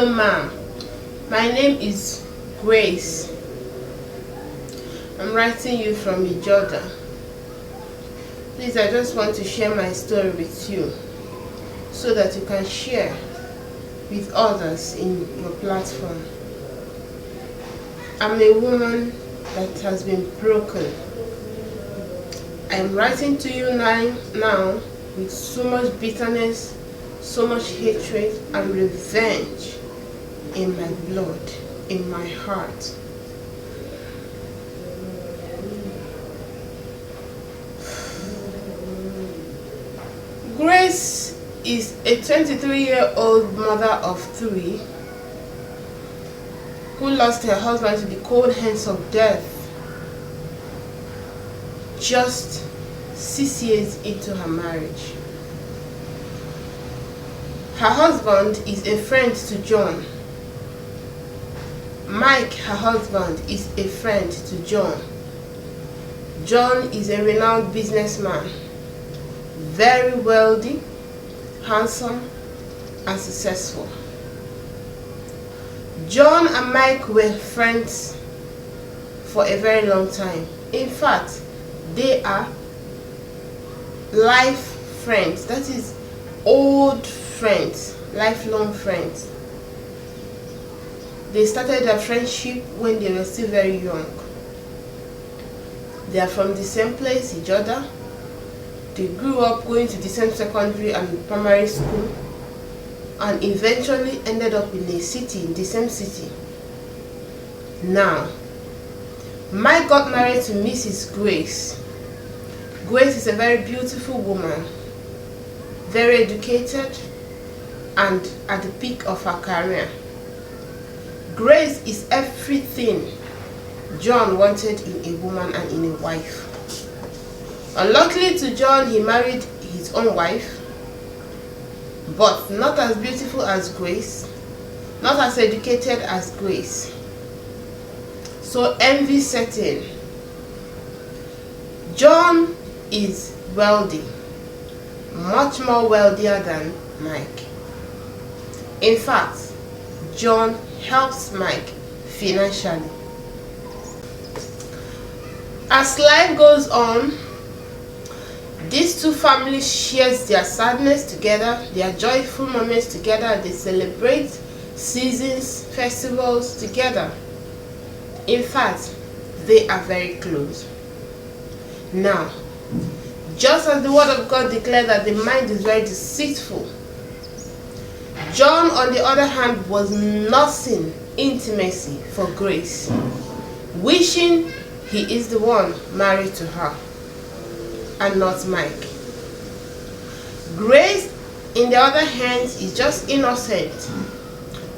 Hello, ma'am. My name is Grace. I'm writing you from Ijoda. Please, I just want to share my story with you so that you can share with others in your platform. I'm a woman that has been broken. I'm writing to you now with so much bitterness, so much hatred and revenge in my blood, in my heart. Grace is a 23-year-old mother of 3 who lost her husband to the cold hands of death just 6 years into her marriage. Her husband is a friend to John. Mike, her husband, is a friend to John. John is a renowned businessman, very wealthy, handsome, and successful. John and Mike were friends for a very long time. In fact, they are life friends, that is, old friends, lifelong friends. They started their friendship when they were still very young. They are from the same place, Ijoda. They grew up going to the same secondary and primary school and eventually ended up in a city, in the same city. Now, Mike got married to Mrs. Grace. Grace is a very beautiful woman, very educated, and at the peak of her career. Grace is everything John wanted in a woman and in a wife. Unluckily to John, he married his own wife, but not as beautiful as Grace, not as educated as Grace. So envy set in. John is wealthy, much more wealthier than Mike. In fact, John helps Mike financially. As life goes on, these two families share their sadness together, their joyful moments together. They celebrate seasons, festivals together. In fact, they are very close. Now, just as the word of God declared that the mind is very deceitful, John, on the other hand, was nursing intimacy for Grace, wishing he is the one married to her and not Mike. Grace, in the other hand, is just innocent,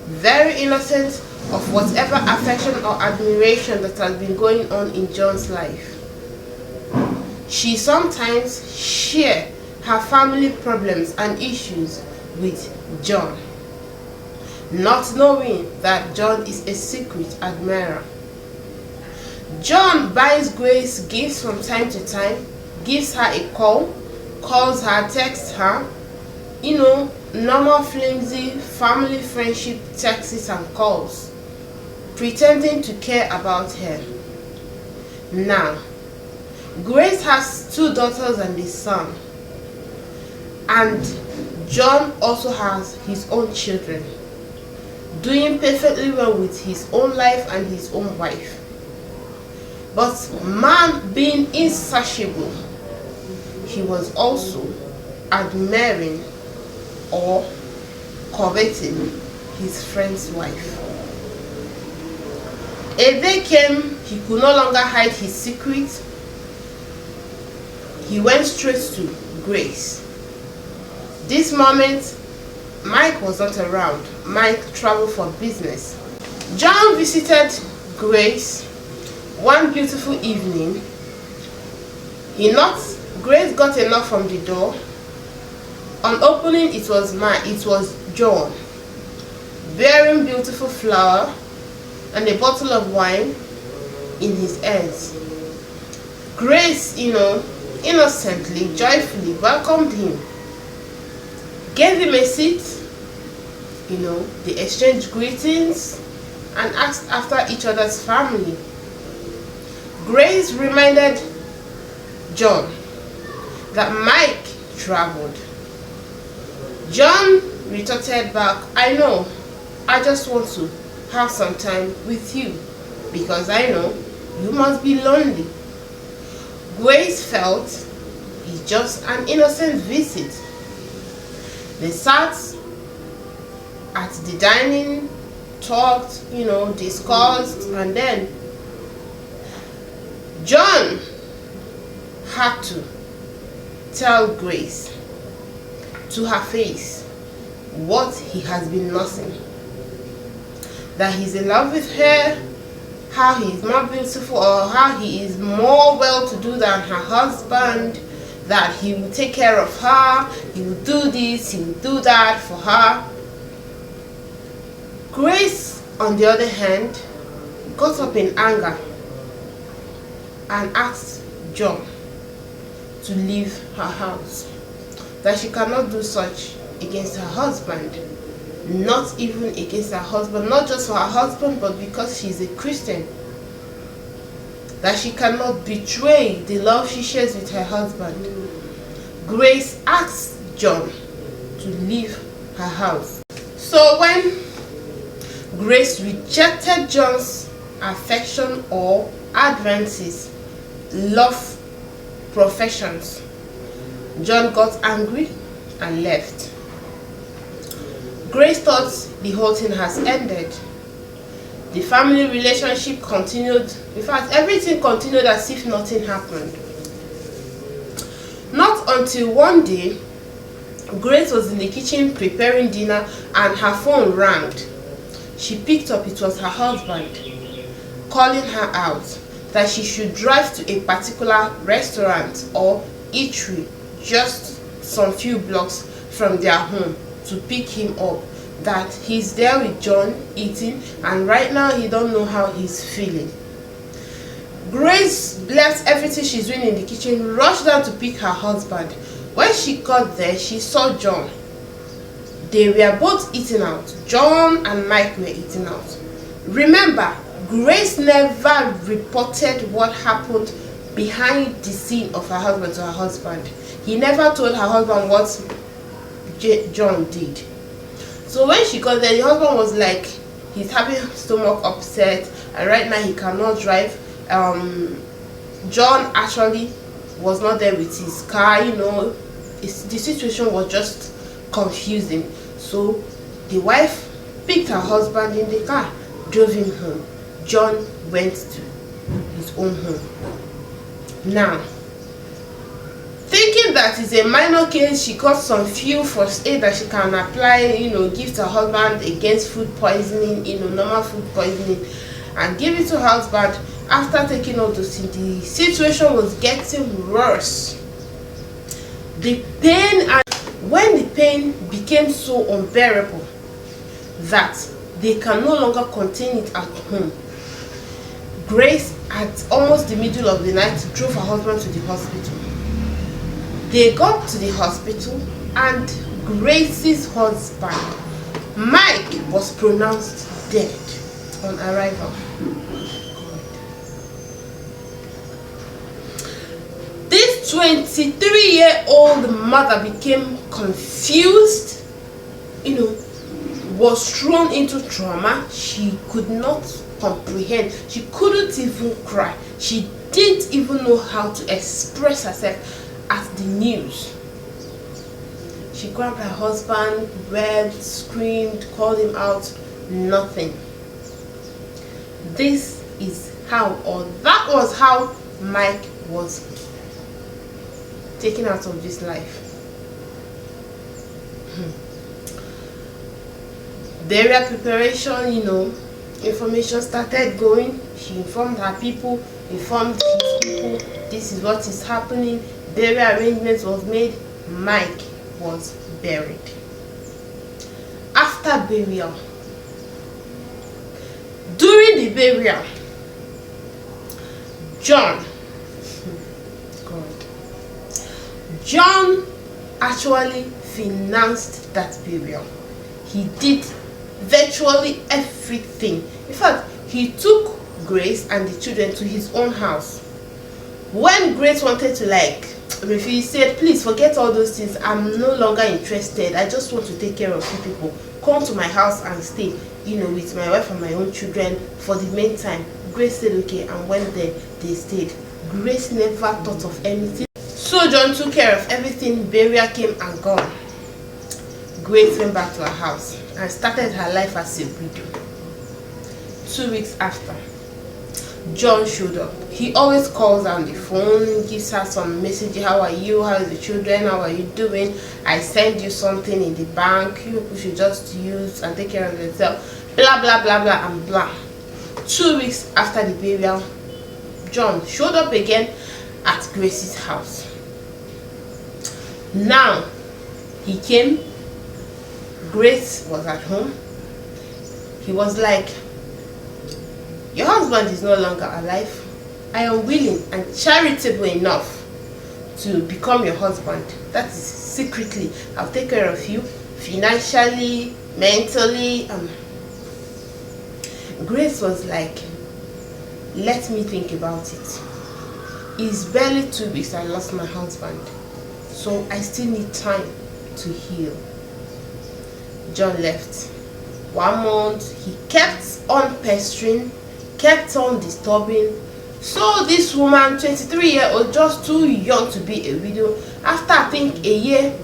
very innocent of whatever affection or admiration that has been going on in John's life. She sometimes shares her family problems and issues with John, not knowing that John is a secret admirer. John buys Grace gifts from time to time, gives her a call, calls her, texts her, normal flimsy family friendship texts and calls, pretending to care about her. Now, Grace has 2 daughters and a son, and John also has his own children, doing perfectly well with his own life and his own wife. But man being insatiable, he was also admiring or coveting his friend's wife. A day came, he could no longer hide his secret. He went straight to Grace. This moment, Mike was not around. Mike traveled for business. John visited Grace one beautiful evening. He knocked. Grace got a knock from the door. On opening, it was John, bearing beautiful flower and a bottle of wine in his hands. Grace, innocently, joyfully welcomed him, gave him a seat. They exchanged greetings and asked after each other's family. Grace reminded John that Mike traveled. John retorted back, "I know, I just want to have some time with you because I know you must be lonely." Grace felt it's just an innocent visit. They sat at the dining, talked, discussed, and then John had to tell Grace to her face what he has been nursing. That he's in love with her, how he is more beautiful, or how he is more well-to-do than her husband, that he will take care of her, he will do this, he will do that for her. Grace, on the other hand, got up in anger and asked John to leave her house, that she cannot do such against her husband, not even against her husband, not just for her husband, but because she's a Christian, that she cannot betray the love she shares with her husband. Grace asked John to leave her house. So when Grace rejected John's affection or advances, love professions, John got angry and left. Grace thought the whole thing has ended. The family relationship continued. In fact, everything continued as if nothing happened. Not until one day, Grace was in the kitchen preparing dinner and her phone rang. She picked up. It was her husband calling her out that she should drive to a particular restaurant or eatery just some few blocks from their home to pick him up, that he's there with John eating and right now he don't know how he's feeling. Grace left everything she's doing in the kitchen, rushed down to pick her husband. When she got there, she saw John. They were both eating out. John and Mike were eating out. Remember, Grace never reported what happened behind the scene of her husband to her husband. He never told her husband what John did. So when she got there, the husband was like, he's having stomach upset and right now he cannot drive. John actually was not there with his car, the situation was just confusing. So the wife picked her husband in the car, drove him home. John went to his own home. Now, thinking that it's a minor case, she got some few first aid that she can apply, give to her husband against food poisoning, normal food poisoning, and give it to her husband. After taking all those things, the situation was getting worse. The pain, and when the pain became so unbearable that they can no longer contain it at home, Grace, at almost the middle of the night, drove her husband to the hospital. They got to the hospital and Grace's husband, Mike, was pronounced dead on arrival. This 23-year-old mother became confused, was thrown into trauma. She could not comprehend. She couldn't even cry. She didn't even know how to express herself at the news. She grabbed her husband, wept, screamed, called him out. Nothing. This is how, or that was how, Mike was taken out of this life. Burial preparation, information started going. She informed her people, informed his people, this is what is happening. Burial arrangements was made. Mike was buried. After burial, during the burial, John actually financed that burial. He did virtually everything. In fact, he took Grace and the children to his own house. When Grace wanted to refuse, he said, please forget all those things, I'm no longer interested, I just want to take care of you people, come to my house and stay, with my wife and my own children for the meantime. Grace said okay and went there. They stayed. Grace never thought of anything. So John took care of everything. Burial came and gone. Grace went back to her house and started her life as a widow. 2 weeks after, John showed up. He always calls her on the phone, gives her some message. How are you? How are the children? How are you doing? I send you something in the bank. You people should just use and take care of yourself. Blah blah blah blah and blah. 2 weeks after the burial, John showed up again at Grace's house. Now he came. Grace was at home. He was like, your husband is no longer alive. I am willing and charitable enough to become your husband. That is secretly. I'll take care of you financially, mentally. Grace was like, let me think about it. It's barely 2 weeks I lost my husband, so I still need time to heal. John left. 1 month, he kept on pestering, kept on disturbing. So this woman, 23-year-old, just too young to be a widow, after I think a year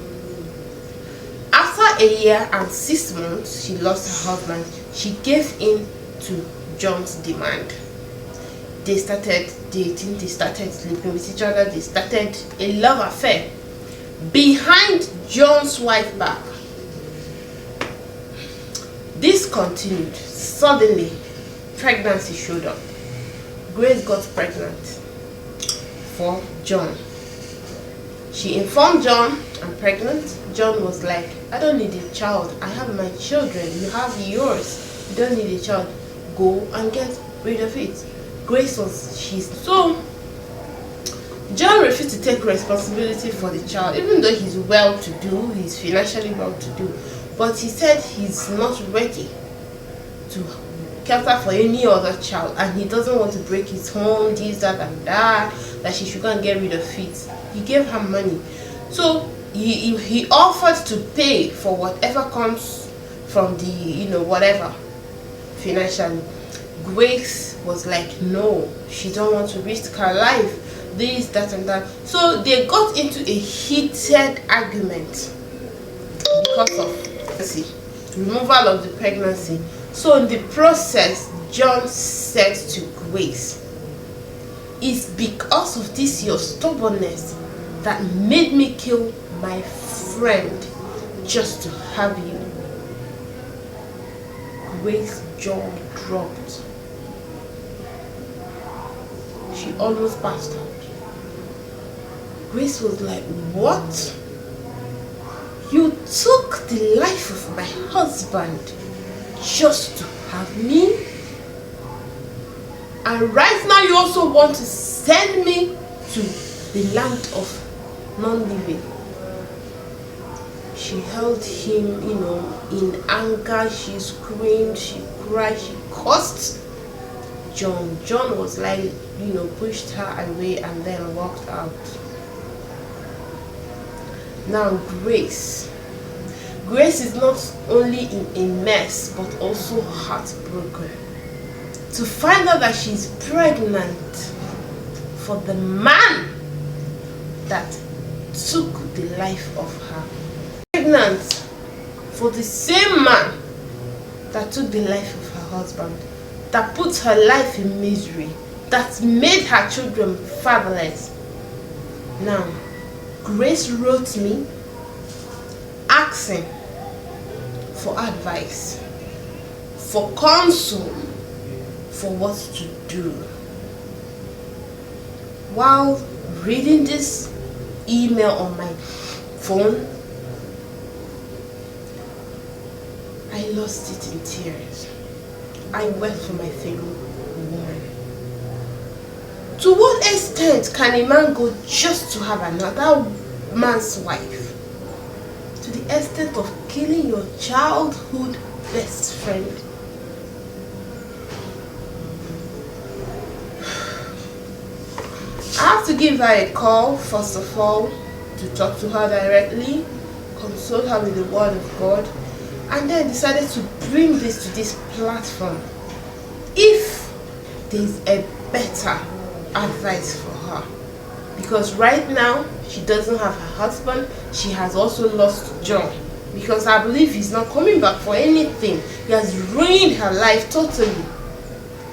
and 6 months she lost her husband, she gave in to John's demand. They started dating, they started sleeping with each other, they started a love affair behind John's wife's back. This continued. Suddenly, pregnancy showed up. Grace got pregnant for John. She informed John, I'm pregnant. John was like, I don't need a child. I have my children. You have yours. You don't need a child. Go and get rid of it. Grace was, so John refused to take responsibility for the child, even though he's well-to-do, he's financially well-to-do. But he said he's not ready to cater for any other child, and he doesn't want to break his home, this, that, and that she should go and get rid of it. He gave her money. So he offered to pay for whatever comes from the, whatever, financially. Grace was like, no, she don't want to risk her life, this, that, and that. So they got into a heated argument because of removal of the pregnancy. So in the process, John said to Grace, it's because of this your stubbornness that made me kill my friend just to have you. Grace's jaw dropped. She almost passed out. Grace was like, what? You took the life of my husband just to have me? And right now you also want to send me to the land of non-living. She held him, in anger. She screamed, she cried, she cursed John. John was like, pushed her away and then walked out. Now Grace is not only in a mess but also heartbroken to find out that she's pregnant for the man that took the life of her. Pregnant for the same man that took the life of her husband, that put her life in misery, that made her children fatherless. Now Grace wrote me asking for advice, for counsel, for what to do. While reading this email on my phone, I lost it in tears. I wept for my fellow woman. To what extent can a man go just to have another man's wife? To the extent of killing your childhood best friend. I have to give her a call first of all to talk to her directly, console her with the word of God, and then decided to bring this to this platform. If there's a better advice for her, because right now she doesn't have her husband, she has also lost John, because I believe he's not coming back for anything. He has ruined her life totally.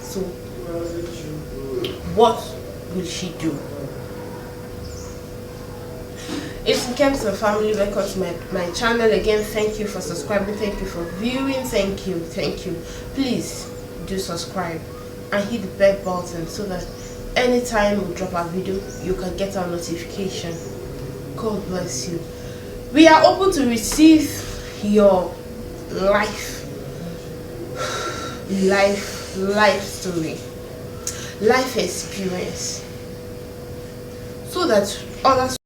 So what will she do? If you came to the family, welcome to my channel. Again, thank you for subscribing, thank you for viewing, thank you. Please do subscribe and hit the bell button so that anytime we drop a video you can get our notification. God bless you. We are open to receive your life story, life experience, so that others